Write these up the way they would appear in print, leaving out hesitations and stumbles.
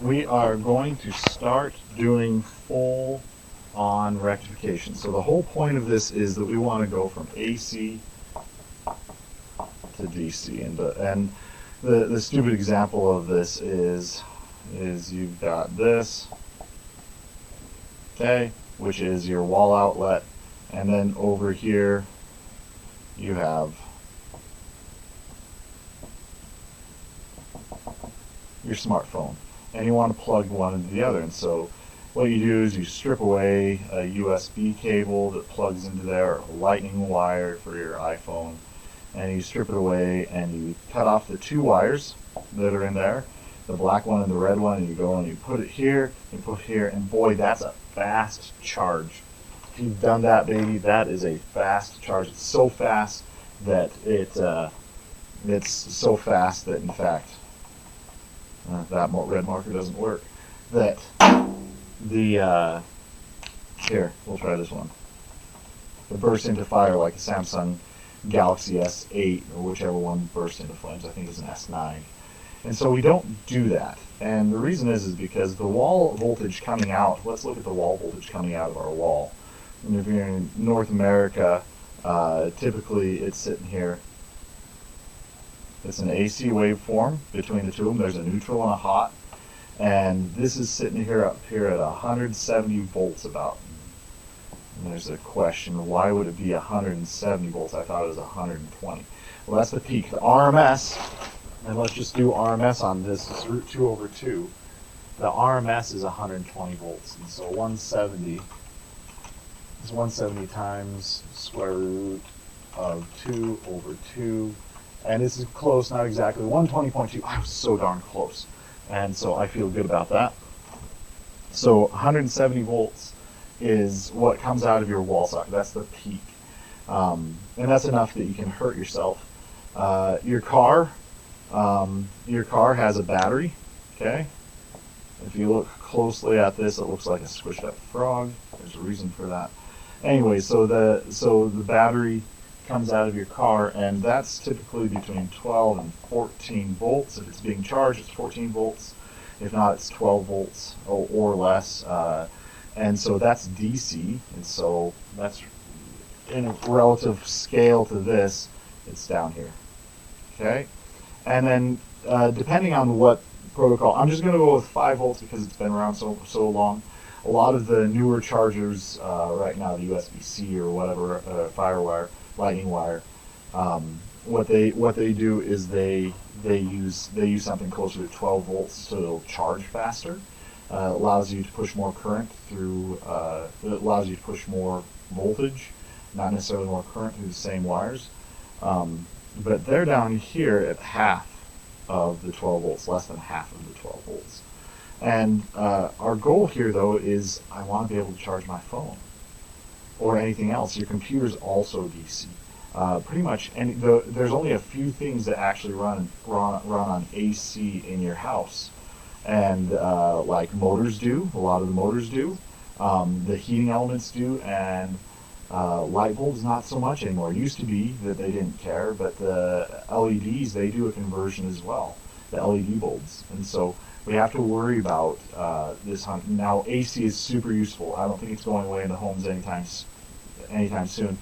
we are going to start doing full on rectification. So the whole point of this is that we want to go from AC to DC, and the stupid example of this is you've got this, okay, which is your wall outlet, and then over here you have your smartphone, and you want to plug one into the other. And so what you do is you strip away a USB cable that plugs into there, or a lightning wire for your iPhone, and you strip it away and you cut off the two wires that are in there, the black one and the red one, and you go and you put it here, you put here, and boy, that's a fast charge. If you've done that, baby, that is a fast charge. It's so fast that it's so fast that, in fact, that red marker doesn't work. That the here, we'll try this one. It bursts into fire like a Samsung Galaxy S8 or whichever one burst into flames. I think it's an S9. And so we don't do that. And the reason is because the wall voltage coming out, let's look at the wall voltage coming out of our wall. And if you're in North America, typically it's sitting here. It's an AC waveform between the two of them. There's a neutral and a hot. And this is sitting here up here at 170 volts about. And there's a question, why would it be 170 volts? I thought it was 120. Well, that's the peak. The RMS, and let's just do RMS on this, it's root 2 over 2. The RMS is 120 volts. And so 170 is 170 times square root of 2 over 2. And this is close, not exactly. 120.2. I was so darn close. And so I feel good about that. So 170 volts is what comes out of your wall socket. That's the peak. And that's enough that you can hurt yourself. Your car has a battery, okay? If you look closely at this, it looks like a squished up frog. There's a reason for that. Anyway, so the battery comes out of your car, and that's typically between 12 and 14 volts. If it's being charged, it's 14 volts. If not, it's 12 volts or less. And so that's DC, and so that's in a relative scale to this, it's down here. Okay? And then depending on what protocol, I'm just going to go with 5 volts because it's been around so long. A lot of the newer chargers right now, the USB-C or whatever, FireWire, lightning wire, what they do is they use something closer to 12 volts, so it'll charge faster. Allows you to push more current through. It allows you to push more voltage, not necessarily more current through the same wires. But they're down here at half of the 12 volts, less than half of the 12 volts. And our goal here, though, is I want to be able to charge my phone or anything else. Your computer's also DC. Pretty much, there's only a few things that actually run on AC in your house, and like motors do. A lot of the motors do. The heating elements do, and light bulbs not so much anymore. It used to be that they didn't care, but the LEDs, they do a conversion as well. The LED bulbs, and so we have to worry about this. Now, AC is super useful. I don't think it's going away in the homes anytime soon.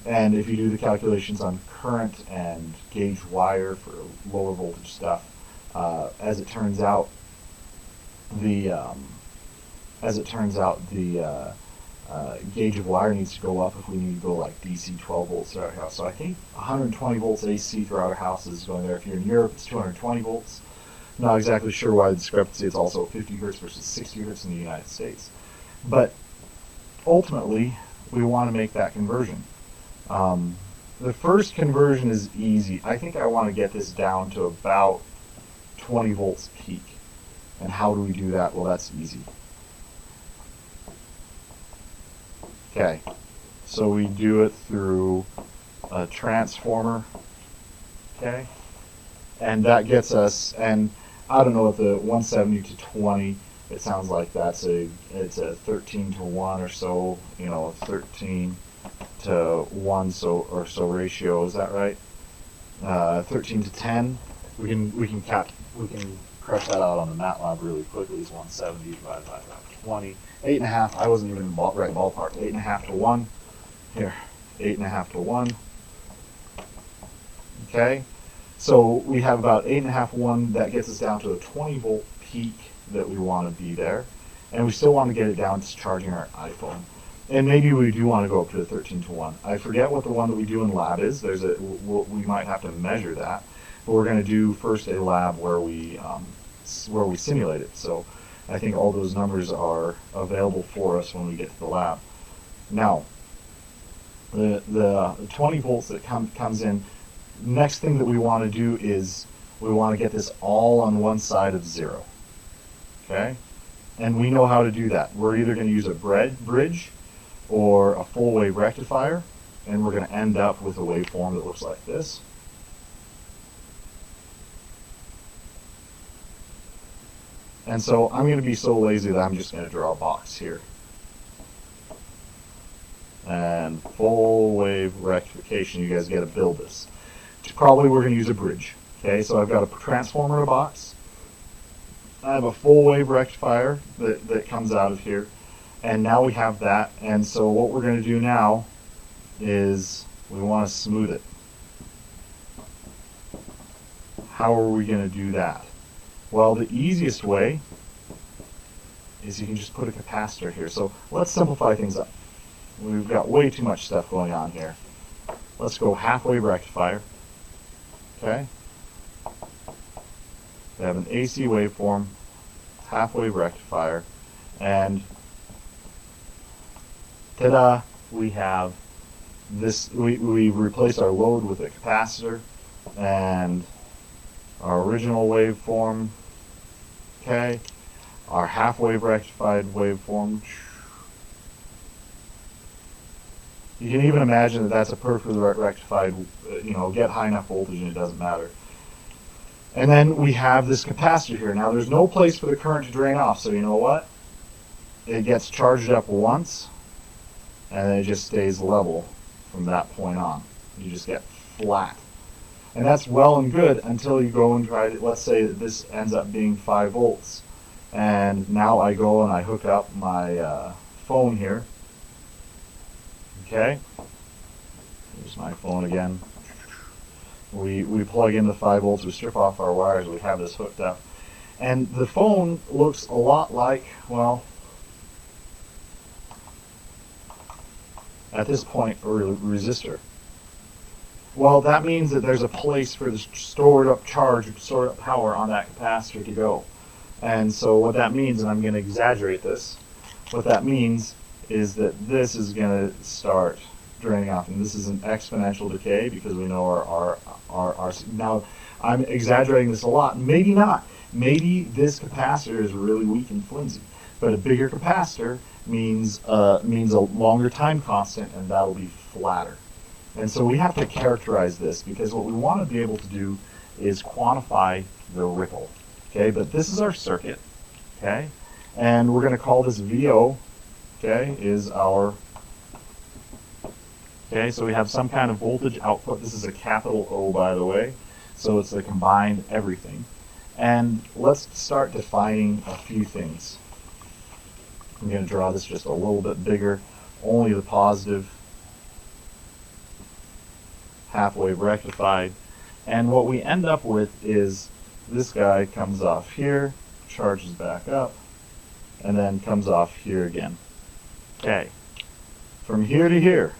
And if you do the calculations on current and gauge wire for lower voltage stuff, as it turns out, the gauge of wire needs to go up if we need to go like DC 12 volts throughout our house. So I think 120 volts AC throughout our house is going there. If you're in Europe, it's 220 volts. Not exactly sure why the discrepancy. It's also 50 hertz versus 60 hertz in the United States. But ultimately, we want to make that conversion. The first conversion is easy. I think I want to get this down to about 20 volts peak. And how do we do that? Well, that's easy. Okay, so we do it through a transformer, okay? And that gets us, and I don't know if the 170 to 20, it sounds like it's a 13 to 1 or so, 13 to 1 so ratio, is that right? 13 to 10, we can crush that out on the MATLAB really quickly. Is 170 divided by 20. 8.5. I wasn't even in the right ballpark. 8.5 to 1. Here, 8.5 to 1. Okay, so we have about 8.5 1. That gets us down to a 20 volt peak that we want to be there, and we still want to get it down to charging our iPhone. And maybe we do want to go up to a 13 to 1. I forget what the one that we do in lab is. We might have to measure that, but we're going to do first a lab where we simulate it. So I think all those numbers are available for us when we get to the lab. Now, the 20 volts that comes in. Next thing that we want to do is we want to get this all on one side of 0. Okay, and we know how to do that. We're either going to use a bridge or a full wave rectifier, and we're going to end up with a waveform that looks like this. And so I'm going to be so lazy that I'm just going to draw a box here. And full wave rectification, you guys got to build this. Probably we're going to use a bridge. Okay, so I've got a transformer in a box. I have a full wave rectifier that comes out of here. And now we have that. And so what we're going to do now is we want to smooth it. How are we going to do that? Well, the easiest way is you can just put a capacitor here. So let's simplify things up. We've got way too much stuff going on here. Let's go half wave rectifier. Okay? We have an AC waveform, half wave rectifier, and ta-da! We have this. We replaced our load with a capacitor, and our original waveform. Okay, our half wave rectified waveform. You can even imagine that that's a perfectly rectified, get high enough voltage and it doesn't matter. And then we have this capacitor here. Now there's no place for the current to drain off, so you know what? It gets charged up once, and then it just stays level from that point on. You just get flat. And that's well and good until you go and try to, let's say that this ends up being 5 volts. And now I go and I hook up my phone here. Okay, here's my phone again. We plug in the 5 volts, we strip off our wires, we have this hooked up. And the phone looks a lot like, well, at this point, a resistor. Well, that means that there's a place for the stored up charge, stored up power on that capacitor to go. And so what that means, and I'm going to exaggerate this, what that means is that this is going to start draining off, and this is an exponential decay because we know our now I'm exaggerating this a lot. Maybe not. Maybe this capacitor is really weak and flimsy, but a bigger capacitor means a longer time constant, and that'll be flatter. And so we have to characterize this because what we want to be able to do is quantify the ripple. Okay, but this is our circuit. Okay, and we're going to call this VO. Okay, is our, okay, so we have some kind of voltage output. This is a capital O, by the way, so it's the combined everything. And let's start defining a few things. I'm going to draw this just a little bit bigger, only the positive, half wave rectified. And what we end up with is this guy comes off here, charges back up, and then comes off here again. Okay, from here to here,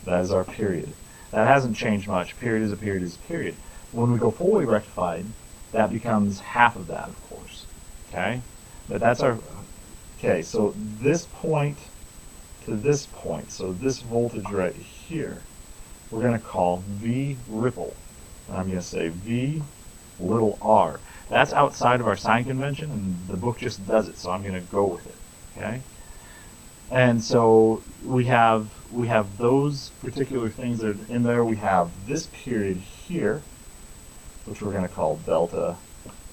that is our period. That hasn't changed much. Period is a period is a period. When we go full wave rectified, that becomes half of that, of course. Okay, but that's our, okay, so this point to this point, so this voltage right here, we're going to call V ripple. And I'm going to say V little r. That's outside of our sign convention, and the book just does it, so I'm going to go with it. Okay, and so we have those particular things that are in there. We have this period here, which we're going to call delta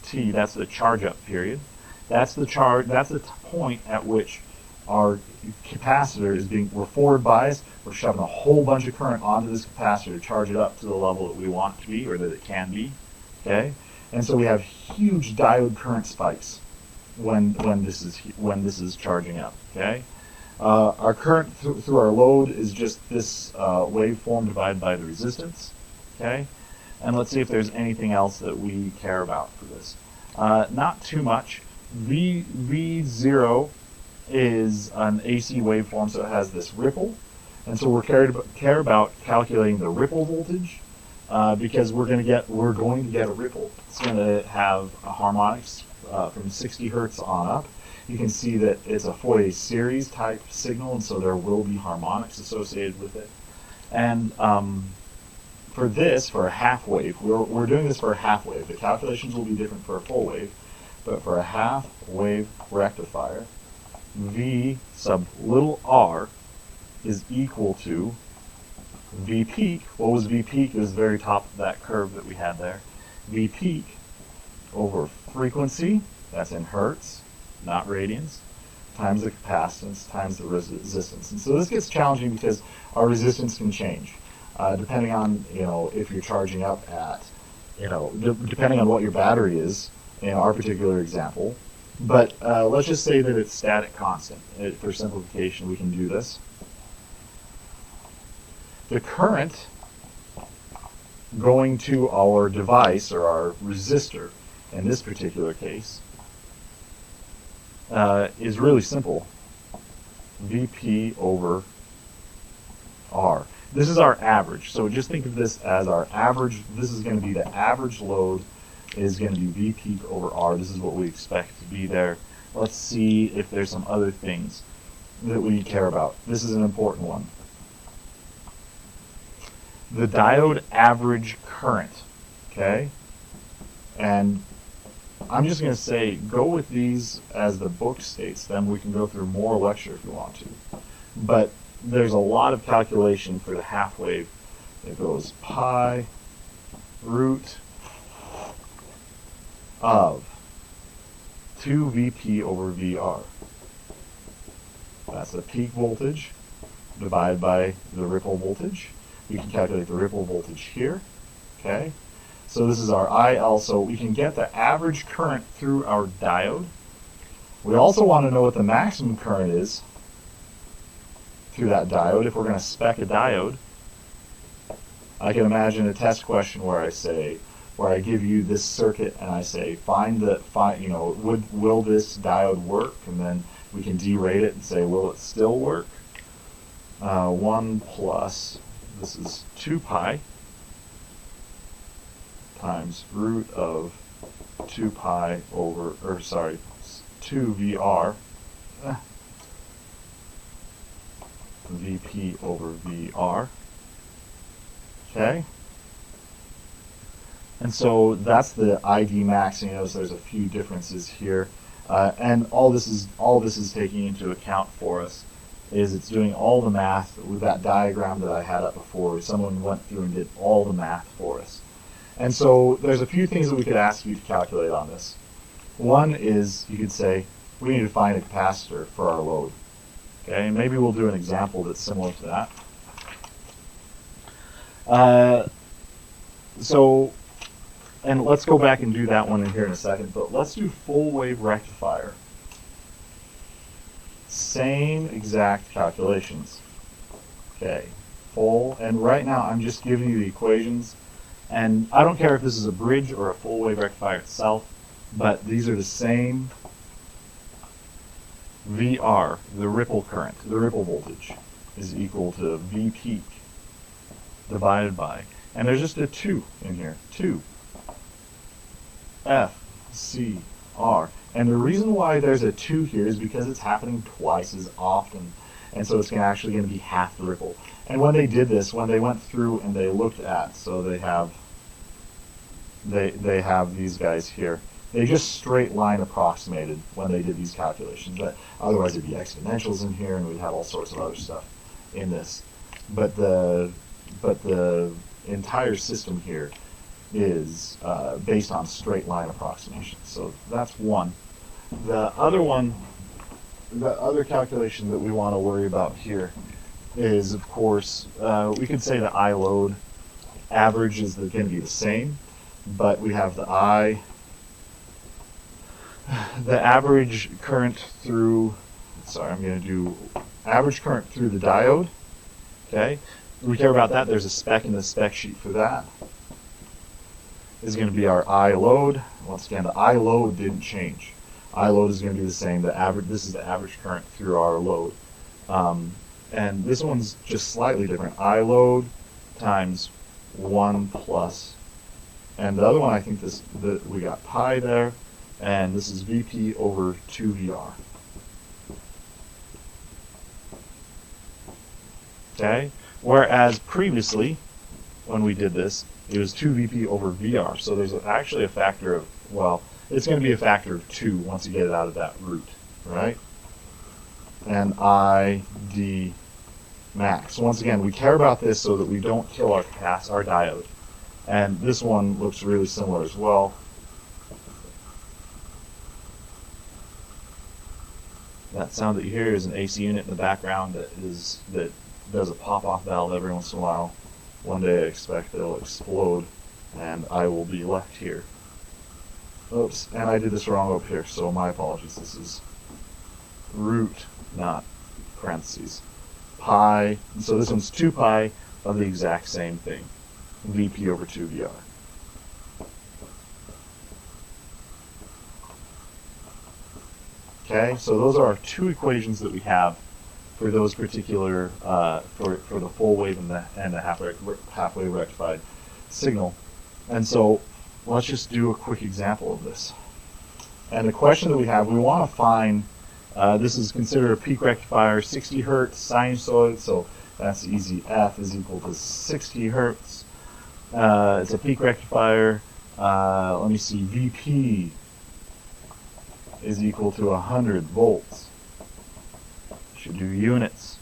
t. That's the charge up period. That's the charge. That's the point at which our capacitor is we're forward biased, we're shoving a whole bunch of current onto this capacitor to charge it up to the level that we want it to be, or that it can be, okay? And so we have huge diode current spikes when this is charging up, okay? Our current through our load is just this waveform divided by the resistance, okay? And let's see if there's anything else that we care about for this. Not too much. V0 is an AC waveform, so it has this ripple, and so we're care about calculating the ripple voltage because we're going to get a ripple. It's going to have a harmonics from 60 hertz on up. You can see that it's a Fourier series type signal, and so there will be harmonics associated with it. And for a half wave, we're doing this for a half wave. The calculations will be different for a full wave, but for a half wave rectifier, V sub little r is equal to V peak. What was V peak? It was the very top of that curve that we had there. V peak over frequency, that's in hertz, not radians, times the capacitance, times the resistance. And so this gets challenging because our resistance can change. Depending on, if you're charging up at, depending on what your battery is, in our particular example. But let's just say that it's static constant. For simplification, we can do this. The current going to our device, or our resistor, in this particular case, is really simple. Vp over R. This is our average. So just think of this as our average. This is going to be the average load is going to be V peak over R. This is what we expect to be there. Let's see if there's some other things that we care about. This is an important one. The diode average current, okay? And I'm just going to say go with these as the book states, then we can go through more lecture if you want to. But there's a lot of calculation for the half wave. It goes pi root of 2 Vp over Vr. That's the peak voltage divided by the ripple voltage. We can calculate the ripple voltage here, okay? So this is our IL, so we can get the average current through our diode. We also want to know what the maximum current is through that diode. If we're going to spec a diode, I can imagine a test question where I give you this circuit and I say, will this diode work? And then we can derate it and say, will it still work? 1 plus, this is 2 pi times root of 2 pi over, 2 Vr, Vp over Vr, okay? And so that's the ID max. You notice there's a few differences here, and all this is taking into account for us is it's doing all the math with that diagram that I had up before. Someone went through and did all the math for us. And so there's a few things that we could ask you to calculate on this. One is you could say we need to find a capacitor for our load. Okay, and maybe we'll do an example that's similar to that. And let's go back and do that one in here in a second, but let's do full wave rectifier. Same exact calculations. Okay, full, and right now I'm just giving you the equations, and I don't care if this is a bridge or a full wave rectifier itself, but these are the same. VR, the ripple current, the ripple voltage, is equal to V peak divided by, and there's just a 2 in here, 2 F C R. And the reason why there's a 2 here is because it's happening twice as often, and so it's actually going to be half the ripple. And when they did this, when they went through and they looked at, so they have these guys here. They just straight line approximated when they did these calculations, but otherwise it'd be exponentials in here, and we'd have all sorts of other stuff in this. But the entire system here is based on straight line approximation. So that's one. The other one the other calculation that we want to worry about here is, of course, we could say the I load average is going to be the same, but we have the average current through, I'm going to do average current through the diode, okay? We care about that. There's a spec in the spec sheet for that. Is going to be our I load. Once again, the I load didn't change. I load is going to be the same. This is the average current through our load. And this one's just slightly different. I load times 1 plus, and the other one, I think we got pi there, and this is Vp over 2Vr. Okay? Whereas previously, when we did this, it was 2Vp over Vr. So there's actually a factor of, well, it's going to be a factor of 2 once you get it out of that root, right? And ID max. Once again, we care about this so that we don't kill our diode. And this one looks really similar as well. That sound that you hear is an AC unit in the background that does a pop-off valve every once in a while. One day I expect it'll explode and I will be left here. Oops, and I did this wrong up here, so my apologies. This is root, not parentheses. Pi, so this one's 2 pi of the exact same thing. Vp over 2Vr. Okay, so those are our two equations that we have for those particular, for the full wave and the half-wave rectified signal. And so let's just do a quick example of this. And the question that we have, we want to find, this is considered a peak rectifier, 60 hertz sinusoid, so that's easy. F is equal to 60 hertz. It's a peak rectifier. Let me see, Vp is equal to 100 volts. Should do units.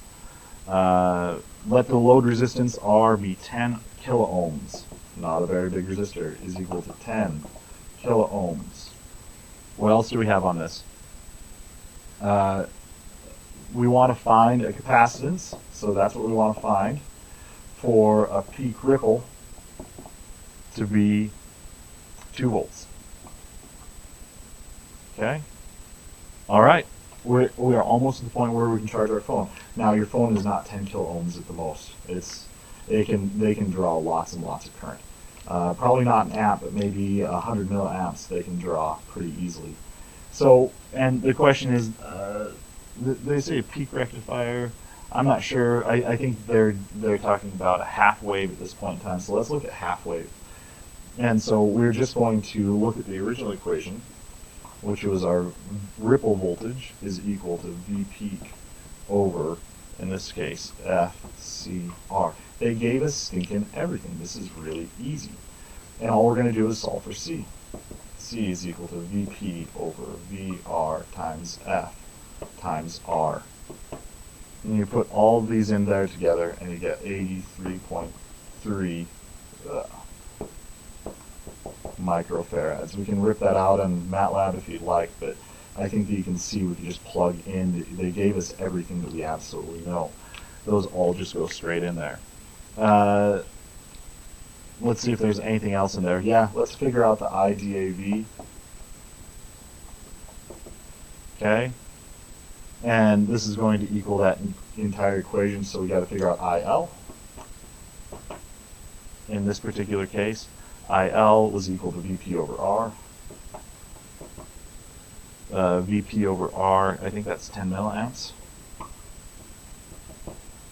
Let the load resistance R be 10 kiloohms. Not a very big resistor. Is equal to 10 kiloohms. What else do we have on this? We want to find a capacitance, so that's what we want to find for a peak ripple to be 2 volts. Okay? All right. We are almost to the point where we can charge our phone. Now, your phone is not 10 kiloohms at the most. They can draw lots and lots of current. Probably not an amp, but maybe 100 milliamps they can draw pretty easily. So, and the question is, they say a peak rectifier. I'm not sure. I think they're talking about a half wave at this point in time. So let's look at half wave. And so we're just going to look at the original equation, which was our ripple voltage is equal to V peak over, in this case, FCR. They gave us stinking everything. This is really easy. And all we're going to do is solve for C. C is equal to Vp over Vr times F times R. And you put all of these in there together and you get 83.3 microfarads. We can rip that out in MATLAB if you'd like, but I think that you can see we can just plug in. They gave us everything that we absolutely know. Those all just go straight in there. Let's see if there's anything else in there. Yeah, let's figure out the IDAV. Okay? And this is going to equal that entire equation, so we got to figure out IL. In this particular case, IL was equal to Vp over R. Vp over R, I think that's 10 milliamps.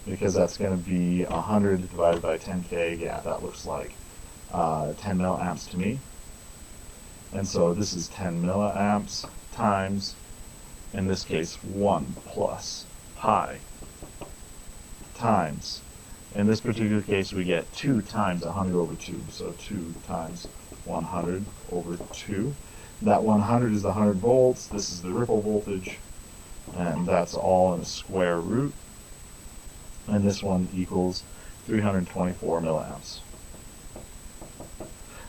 Because that's going to be 100 divided by 10K. Yeah, that looks like 10 milliamps to me. And so this is 10 milliamps times, in this case, 1 plus pi times. In this particular case, we get 2 times 100 over 2. So 2 times 100 over 2. That 100 is the 100 volts. This is the ripple voltage. And that's all in a square root. And this one equals 324 milliamps.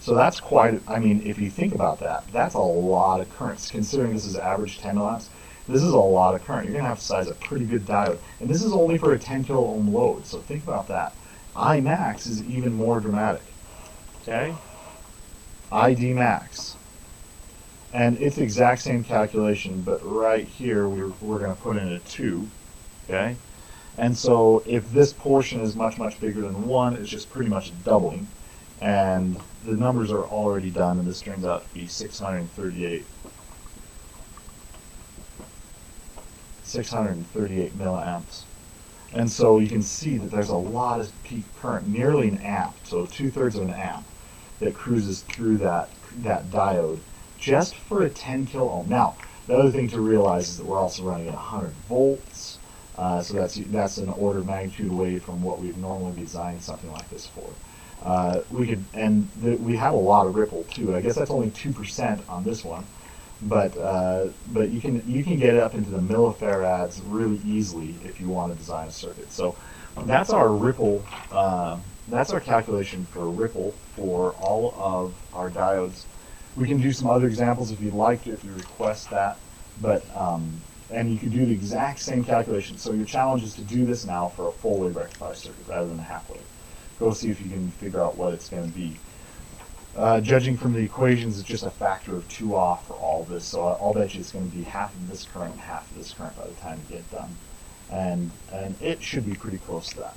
So that's quite, I mean, if you think about that, that's a lot of currents. Considering this is average 10 milliamps, This is a lot of current. You're going to have to size a pretty good diode. And this is only for a 10 kilo ohm load, so think about that. I max is even more dramatic. Okay? ID max. And it's the exact same calculation, but right here we're going to put in a 2. Okay? And so if this portion is much, much bigger than 1, it's just pretty much doubling. And the numbers are already done, and this turns out to be 638 milliamps. And so you can see that there's a lot of peak current, nearly an amp, so 2/3 of an amp, that cruises through that diode just for a 10 kilo ohm. Now, the other thing to realize is that we're also running at 100 volts, so that's an order of magnitude away from what we've normally designed something like this for. We have a lot of ripple too. I guess that's only 2% on this one, but you can get up into the millifarads really easily if you want to design a circuit. So that's our ripple. That's our calculation for ripple for all of our diodes. We can do some other examples if you'd like to, if you request that. But and you can do the exact same calculation. So your challenge is to do this now for a full wave rectifier circuit rather than a half wave. Go see if you can figure out what it's going to be. Judging from the equations, it's just a factor of 2 off for all this. So I'll bet you it's going to be half of this current and half of this current by the time you get done. And it should be pretty close to that.